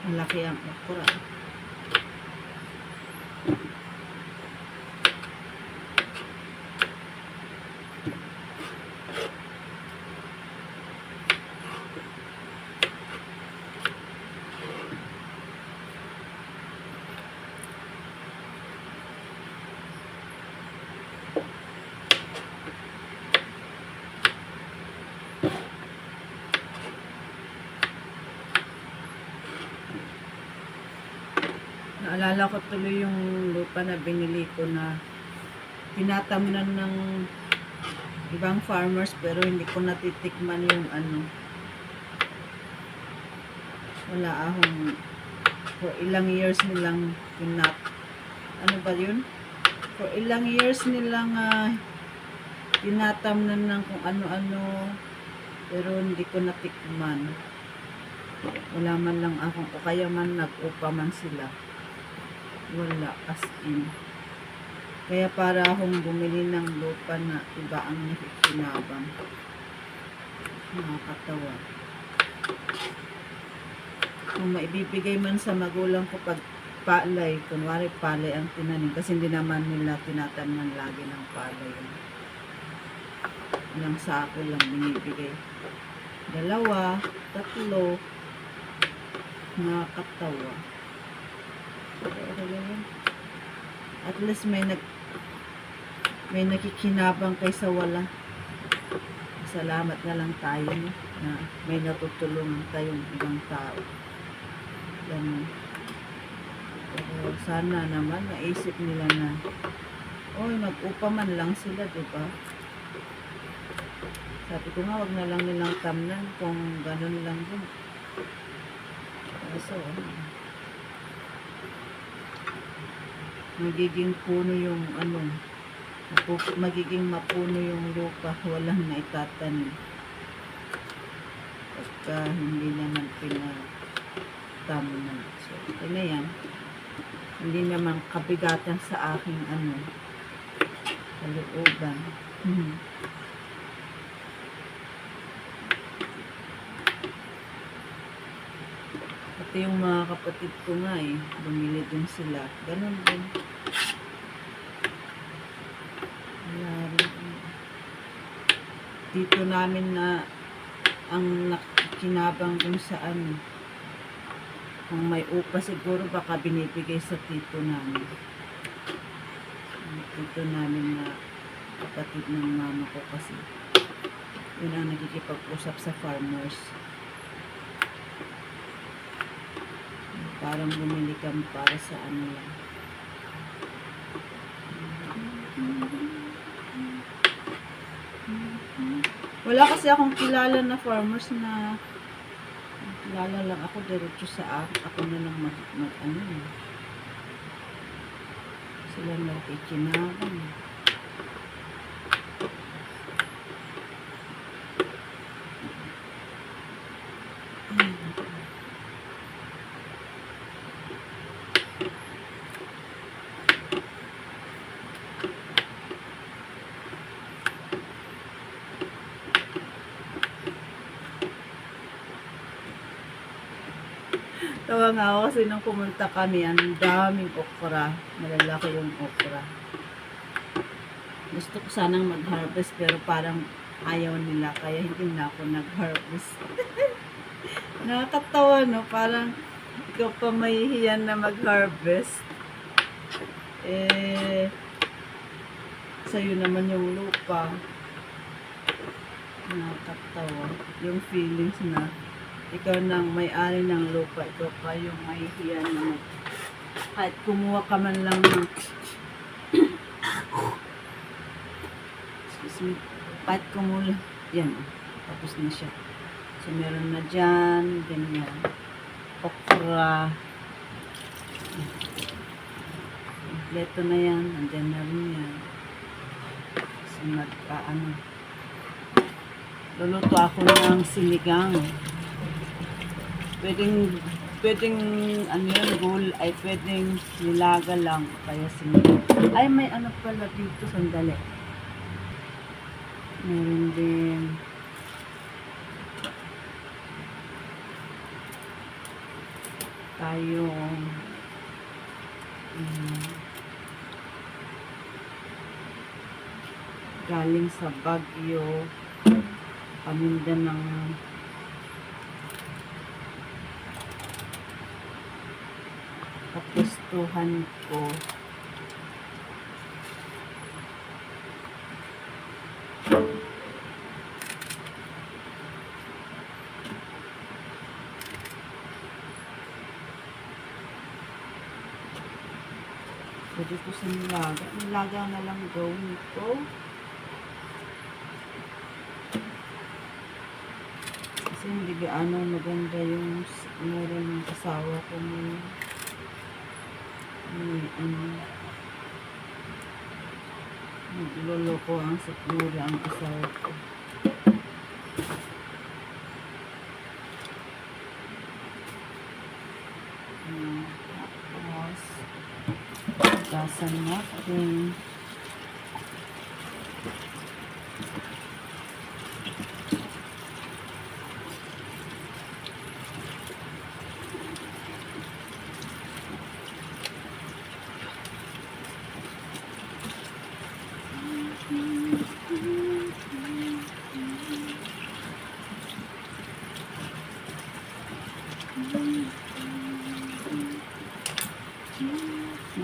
Malaki ang okra. Naalala ko tuloy yung lupa na binili ko na tinatamnan ng ibang farmers pero hindi ko natitikman yung ano. Wala akong for ilang years nilang ano ba yun? For ilang years nilang tinatamnan ng kung ano-ano pero hindi ko natikman. Wala man lang akong o kaya man nag-upa man sila. Wala, as in. Kaya para akong bumili ng lupa na iba ang nakikinabang. Nakakatawa. Kung maibibigay man sa magulang ko pag palay, kunwari palay ang tinanim, kasi hindi naman nila tinatamnan lagi ng palay. Ilang sako lang binibigay. 2, 3, nakakatawa. At least may nakikinabang kaysa wala. Salamat na lang tayo, no? Na may natutulungan tayong ibang tao. Ganun. Pero sana naman naisip nila na mag-upa man lang sila, diba? Sabi ko nga, wag na lang nilang tamnan kung ganun lang din. So, magiging puno yung magiging mapuno yung lupa, walang naitatanim pagka hindi naman pinatamnan. So, ito na yan, hindi naman kabigatan sa aking kalooban. Pati yung mga kapatid ko nga bumili din sila. Ganun din. Dito namin na ang nakinabang dun sa kung may upa siguro baka binibigay sa tito namin. Tito namin na kapatid ng mama ko kasi yun ang nakikipag-usap sa farmers. Parang bumili kami para sa lang. Wala kasi akong kilala na farmers na kilala lang ako diretso sa ako na lang sila nagkikinabang. Tawa nga ako kasi nung pumunta kami, ang daming okra. Malalaki yung okra. Gusto ko sanang mag-harvest pero parang ayaw nila kaya hindi na ako nag-harvest. Nakakatawa, no? Parang ikaw pa mahihiyan na mag-harvest. Sa'yo naman yung lupa. Nakakatawa. Yung feelings na ikaw nang may-ari ng lupa, ikaw pa yung mahihiyan na kahit kumuha ka man lang ng excuse me, kahit kumuha yan, tapos na siya. So meron na dyan, ganyan okra, kompleto na yan, andyan na rin yan. So luluto ako ng sinigang. Pwedeng goal ay pwedeng nilaga lang kaya sinigang. Ay, may pala dito, sandali. Meron din tayong galing sa Baguio, paminda ng kapustuhan ko. Pwede ko sa nilaga. Nilaga na lang gawin ko. Kasi hindi gaano maganda yung meron ng asawa ko may nagloloko ang sikmura ang asawa ko. Tapos gasan natin.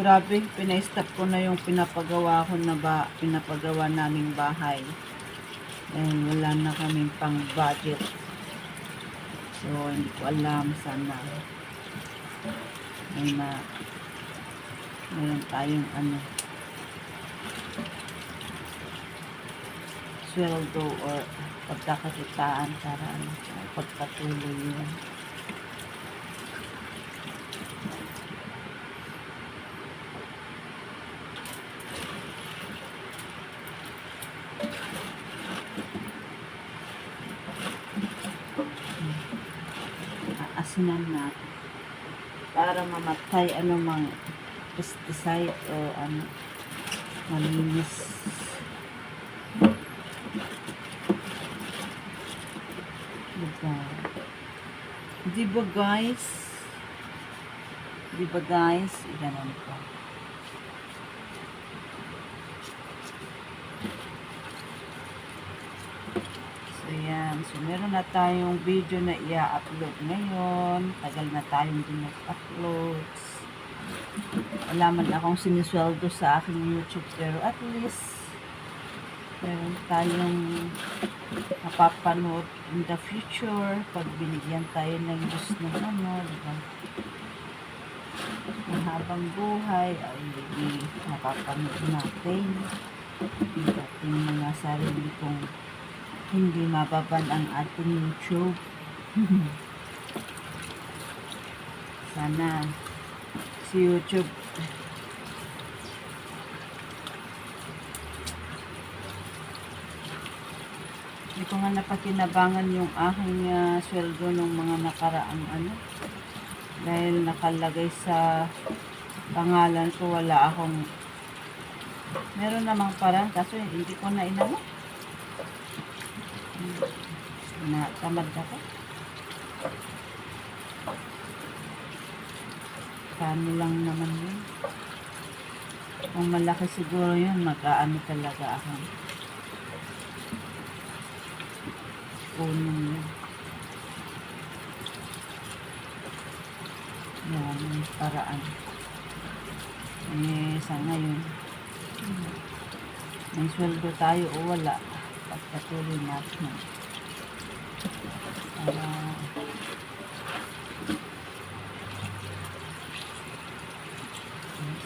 Grabe, pina-stop ko na yung pinapagawa naming bahay. Dahil wala na kaming pang budget. So, hindi ko alam sana mayroon tayong sweldo or pagkakakitaan para pagpatuloy yun. Aasinan natin para mamatay anumang pesticide o malinis. Diba guys? Ganun po. Ayan. So, meron na tayong video na i-upload ngayon. Tagal na tayong din-upload. Wala man akong sinisweldo sa aking YouTube. Pero at least, meron tayong mapapanood in the future. Pag binigyan tayo ng Diyos ng diba? Ang habang buhay ay mapapanood natin. Yung ating mga sarili kong hindi mababan ang ating YouTube. Sana si YouTube hindi ko nga napakinabangan yung aking sweldo ng mga nakaraang dahil nakalagay sa pangalan ko, wala akong meron namang parang kaso hindi ko na tamad ako. Paano lang naman yun. Kung malaki siguro yun, mag-aano talaga ako. Punong yun. Yan, yung paraan. Sa ngayon, may sweldo tayo o wala. Pagpatuloy natin.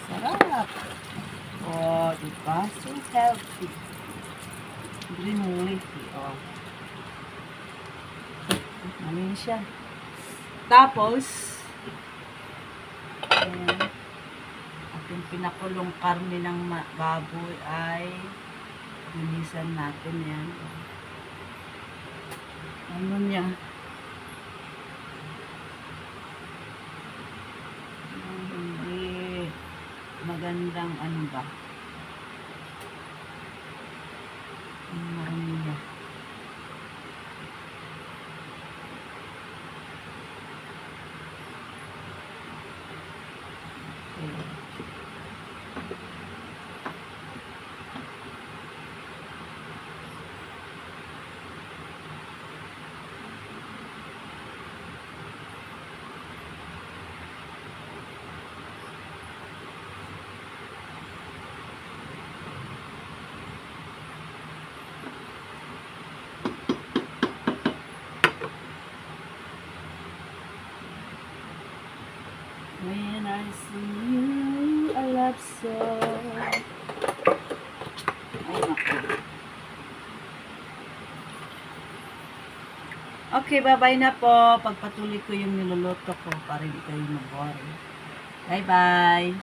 Sarap. Oh, diba? So healthy. Green leafy. Oh. Ano siya? Tapos, ating pinakulong karne ng baboy ay linisan natin yan. Ano niya? Hindi magandang ba? Ano niya? When I see you, a love song. Ay, naku. Okay, bye-bye na po. Pagpatuloy ko yung niluluto ko para hindi kayo mag-worry. Bye-bye.